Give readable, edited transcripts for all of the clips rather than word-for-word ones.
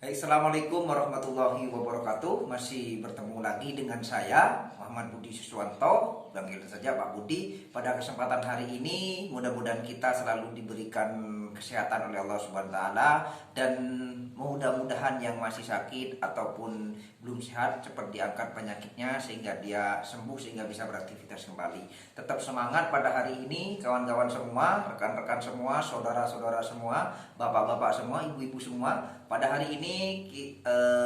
Assalamualaikum warahmatullahi wabarakatuh. Masih bertemu lagi dengan saya Muhammad Budi Suswanto, panggil saja Pak Budi. Pada kesempatan hari ini mudah-mudahan kita selalu diberikan kesehatan oleh Allah Subhanahu wa taala, dan mudah-mudahan yang masih sakit ataupun belum sehat cepat diangkat penyakitnya sehingga dia sembuh, sehingga bisa beraktivitas kembali. Tetap semangat pada hari ini kawan-kawan semua, rekan-rekan semua, saudara-saudara semua, bapak-bapak semua, ibu-ibu semua. Pada hari ini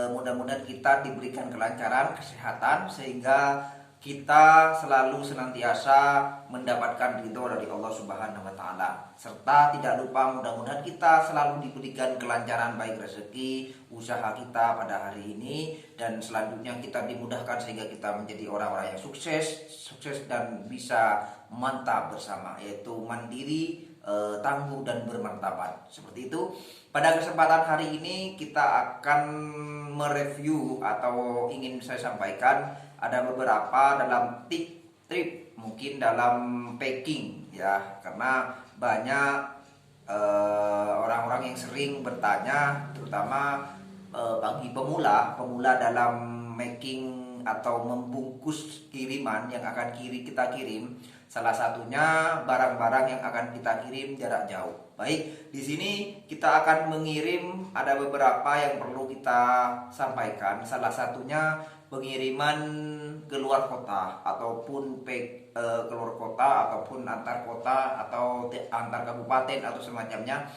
mudah-mudahan kita diberikan kelancaran kesehatan sehingga kita selalu senantiasa mendapatkan ridho dari Allah Subhanahu wa taala. Serta tidak lupa mudah-mudahan kita selalu diberikan kelancaran baik rezeki usaha kita pada hari ini, dan selanjutnya kita dimudahkan sehingga kita menjadi orang-orang yang sukses dan bisa mantap bersama, yaitu mandiri, tangguh dan bermartabat. Seperti itu. Pada kesempatan hari ini kita akan mereview atau ingin saya sampaikan ada beberapa dalam tip mungkin dalam packing ya, karena banyak orang-orang yang sering bertanya, terutama bagi pemula dalam making atau membungkus kiriman yang akan kita kirim. Salah satunya barang-barang yang akan kita kirim jarak jauh. Baik, di sini kita akan mengirim, ada beberapa yang perlu kita sampaikan. Salah satunya pengiriman ke luar kota ataupun keluar kota ataupun antar kota atau antar kabupaten atau semacamnya.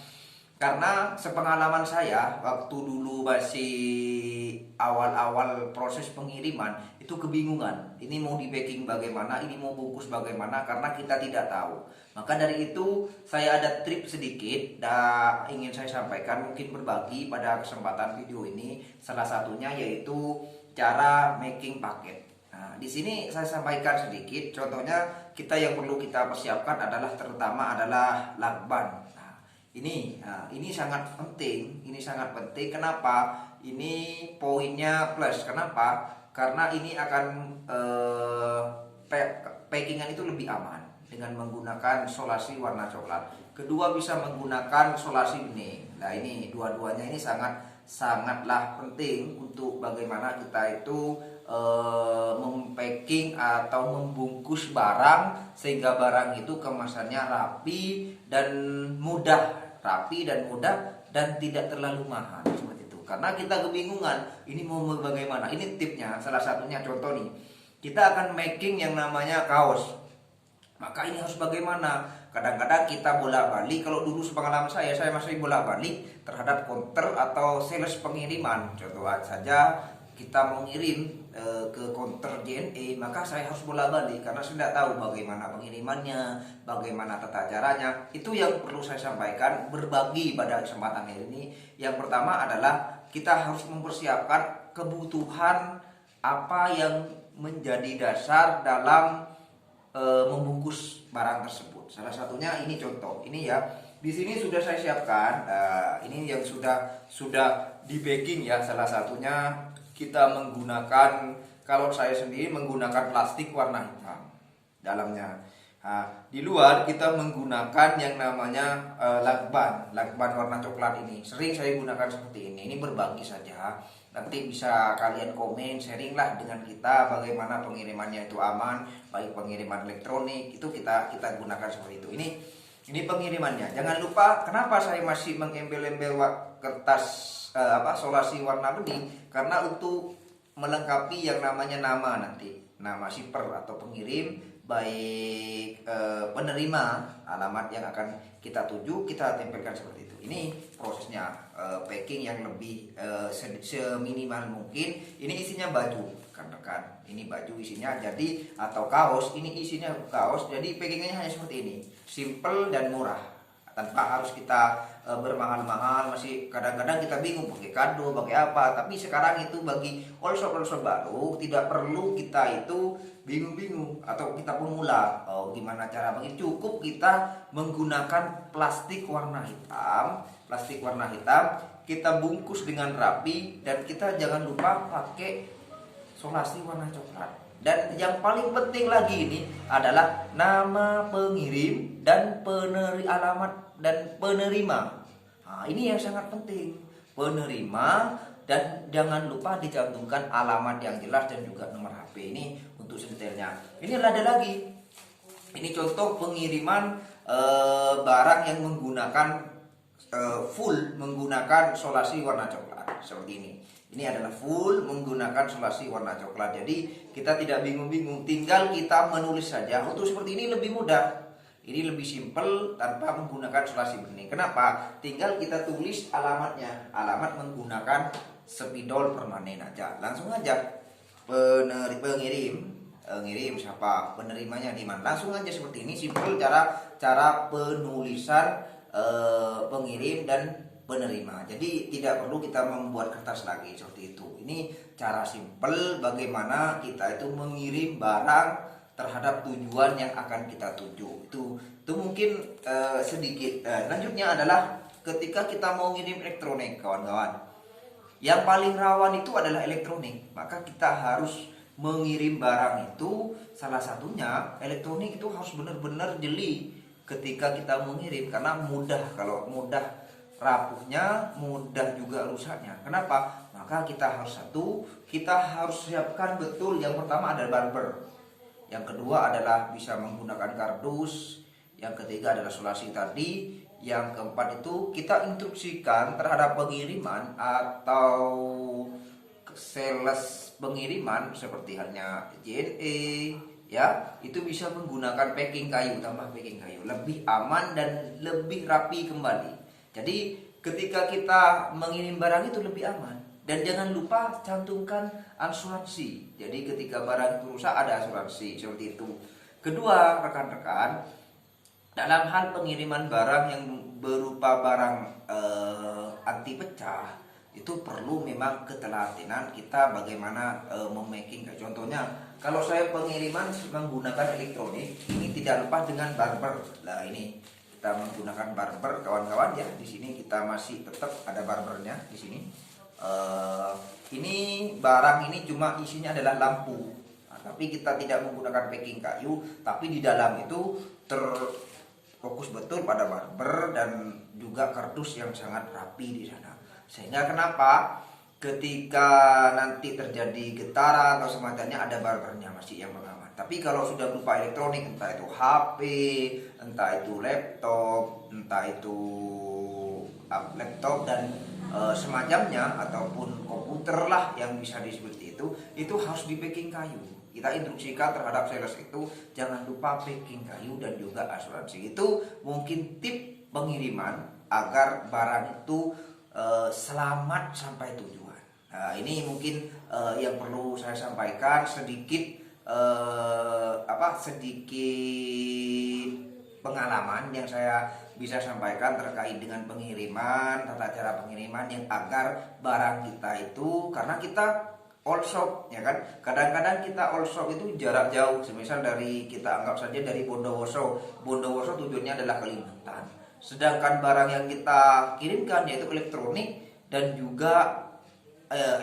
Karena sepengalaman saya waktu dulu masih awal-awal proses pengiriman itu kebingungan. Ini mau di packing bagaimana, ini mau bungkus bagaimana, karena kita tidak tahu. Maka dari itu saya ada trik sedikit dan ingin saya sampaikan, mungkin berbagi pada kesempatan video ini. Salah satunya yaitu cara making paket. Nah, di sini saya sampaikan sedikit. Contohnya kita yang perlu kita persiapkan adalah terutama adalah lakban. Ini sangat penting. Ini sangat penting. Kenapa? Ini poinnya plus. Kenapa? Karena ini akan packingan itu lebih aman dengan menggunakan solasi warna coklat. Kedua, bisa menggunakan solasi bening. Nah, ini dua-duanya ini sangatlah penting untuk bagaimana kita itu mempacking atau membungkus barang sehingga barang itu kemasannya rapi dan mudah dan tidak terlalu mahal seperti itu. Karena kita kebingungan ini mau bagaimana. Ini tipnya, salah satunya contoh nih. Kita akan making yang namanya kaos. Maka ini harus bagaimana? Kadang-kadang kita bolak-balik. Kalau dulu sepengalaman saya masih bolak-balik terhadap counter atau sales pengiriman. Contoh saja kita mengirim ke counter JNE, maka saya harus bolak-balik karena saya tidak tahu bagaimana pengirimannya, bagaimana tata caranya. Itu yang perlu saya sampaikan, berbagi pada kesempatan ini. Yang pertama adalah kita harus mempersiapkan kebutuhan apa yang menjadi dasar dalam membungkus barang tersebut. Salah satunya ini contoh, ini ya. Di sini sudah saya siapkan. Ini yang sudah di packing ya. Salah satunya kita menggunakan, kalau saya sendiri menggunakan plastik warna hitam dalamnya. Di luar kita menggunakan yang namanya lakban warna coklat ini. Sering saya gunakan seperti ini. Ini berbagi saja. Nanti bisa kalian komen, sharing lah dengan kita bagaimana pengirimannya itu aman, baik pengiriman elektronik itu kita gunakan seperti itu. Ini pengirimannya. Jangan lupa, kenapa saya masih mengembel-embel kertas solasi warna bening, karena untuk melengkapi yang namanya nama nanti, nama shipper atau pengirim, baik penerima alamat yang akan kita tuju, kita tempelkan seperti itu. Ini prosesnya packing yang lebih seminimal mungkin. Ini isinya baju, rekan-rekan. Ini baju isinya, jadi atau kaos. Ini isinya kaos. Jadi packingnya hanya seperti ini, simple dan murah, tanpa harus kita bermahal-mahal. Masih kadang-kadang kita bingung pakai kado, pakai apa. Tapi sekarang itu bagi all shop baru tidak perlu kita itu bingung-bingung atau kita pemula. Gimana cara bagi? Cukup kita menggunakan plastik warna hitam. Kita bungkus dengan rapi, dan kita jangan lupa pakai solasi warna coklat. Dan yang paling penting lagi ini adalah nama pengirim dan alamat dan penerima. Ini yang sangat penting. penerima, dan jangan lupa dicantumkan alamat yang jelas dan juga nomor HP. Ini untuk detailnya. Ini ada lagi. Ini contoh pengiriman barang yang menggunakan full menggunakan solasi warna coklat seperti ini. Ini adalah full menggunakan solasi warna coklat. Jadi kita tidak bingung-bingung, tinggal kita menulis saja. Untuk seperti ini lebih mudah. Ini lebih simpel tanpa menggunakan solasi bening. Kenapa? Tinggal kita tulis alamatnya. Alamat menggunakan spidol permanen aja. Langsung aja pengirim siapa, penerimanya di mana. Langsung aja seperti ini, simpel cara penulisan pengirim dan penerima. Jadi tidak perlu kita membuat kertas lagi seperti itu. Ini cara simpel bagaimana kita itu mengirim barang terhadap tujuan yang akan kita tuju. Itu mungkin sedikit. Lanjutnya adalah ketika kita mau ngirim elektronik, kawan-kawan. Yang paling rawan itu adalah elektronik. Maka kita harus mengirim barang itu, salah satunya elektronik itu harus benar-benar jeli ketika kita mengirim, karena mudah, kalau mudah rapuhnya, mudah juga rusaknya. Kenapa? Maka kita harus siapkan betul. Yang pertama ada barber, yang kedua adalah bisa menggunakan kardus, yang ketiga adalah solasi tadi, yang keempat itu kita instruksikan terhadap pengiriman atau sales pengiriman seperti halnya JNE, ya, itu bisa menggunakan packing kayu, tambah packing kayu, lebih aman dan lebih rapi kembali. Jadi ketika kita mengirim barang itu lebih aman. Dan jangan lupa cantumkan asuransi. Jadi ketika barang itu rusak ada asuransi, seperti itu. Kedua, rekan-rekan, dalam hal pengiriman barang yang berupa barang anti pecah, itu perlu memang keteladanan kita bagaimana memaking. Contohnya, kalau saya pengiriman menggunakan elektronik, ini tidak lepas dengan barber. Nah, ini kita menggunakan barber, kawan-kawan, ya. Di sini kita masih tetap ada barbernya di sini. Ini barang ini cuma isinya adalah lampu. Nah, tapi kita tidak menggunakan packing kayu, tapi di dalam itu terfokus betul pada barber dan juga kardus yang sangat rapi di sana. Sehingga kenapa ketika nanti terjadi getaran atau semacamnya ada barbernya masih yang mengaman. Tapi kalau sudah berupa elektronik, entah itu HP, entah itu laptop, dan semacamnya, ataupun komputer lah yang bisa disebut itu harus di packing kayu. Kita instruksikan terhadap sales itu jangan lupa packing kayu dan juga asuransi. Itu mungkin tip pengiriman agar barang itu selamat sampai tujuan. Nah, ini mungkin yang perlu saya sampaikan sedikit pengalaman yang saya bisa sampaikan terkait dengan pengiriman, tata cara pengiriman yang agar barang kita itu, karena kita all shop, ya kan, kadang-kadang kita all shop itu jarak jauh, semisal dari, kita anggap saja dari Bondowoso tujuannya adalah Kalimantan, sedangkan barang yang kita kirimkan yaitu elektronik dan juga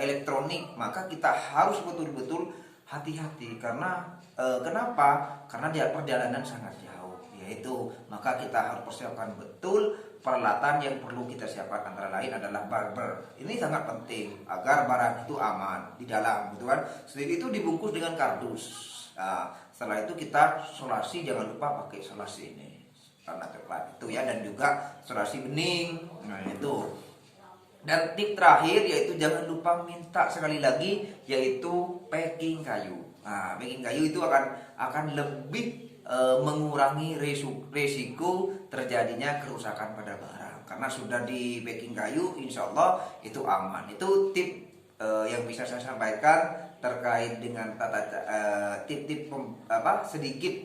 elektronik, maka kita harus betul-betul hati-hati. Karena kenapa? Karena dia perjalanan sangat jauh, yaitu maka kita harus persiapkan betul peralatan yang perlu kita siapkan, antara lain adalah barber. Ini sangat penting agar barang itu aman di dalam, gitu kan. Setelah itu dibungkus dengan kardus. Nah, setelah itu kita solasi, jangan lupa pakai solasi ini warna coklat itu, ya, dan juga solasi bening. Nah, itu. Dan tip terakhir yaitu jangan lupa minta sekali lagi yaitu packing kayu. Nah, packing kayu itu akan lebih mengurangi resiko terjadinya kerusakan pada barang, karena sudah di packing kayu, insya Allah itu aman. Itu tip yang bisa saya sampaikan terkait dengan tip-tip sedikit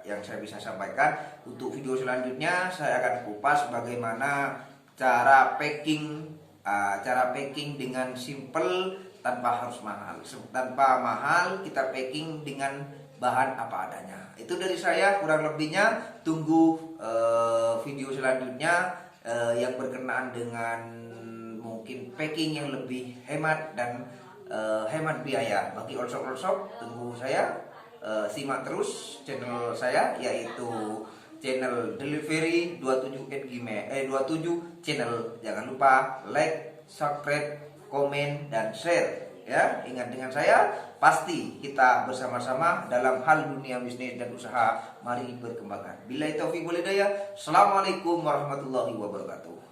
yang saya bisa sampaikan. Untuk video selanjutnya saya akan kupas bagaimana cara packing dengan simple tanpa harus mahal. Tanpa mahal, kita packing dengan bahan apa adanya. Itu dari saya, kurang lebihnya tunggu video selanjutnya yang berkenaan dengan mungkin packing yang lebih hemat dan hemat biaya bagi all shop. Tunggu saya, simak terus channel saya, yaitu channel Delivery 27 channel. Jangan lupa like, subscribe, komen, dan share. Ya, ingat dengan saya, pasti kita bersama-sama dalam hal dunia bisnis dan usaha. Mari berkembangkan. Billahi taufiq wal hidayah. Assalamualaikum warahmatullahi wabarakatuh.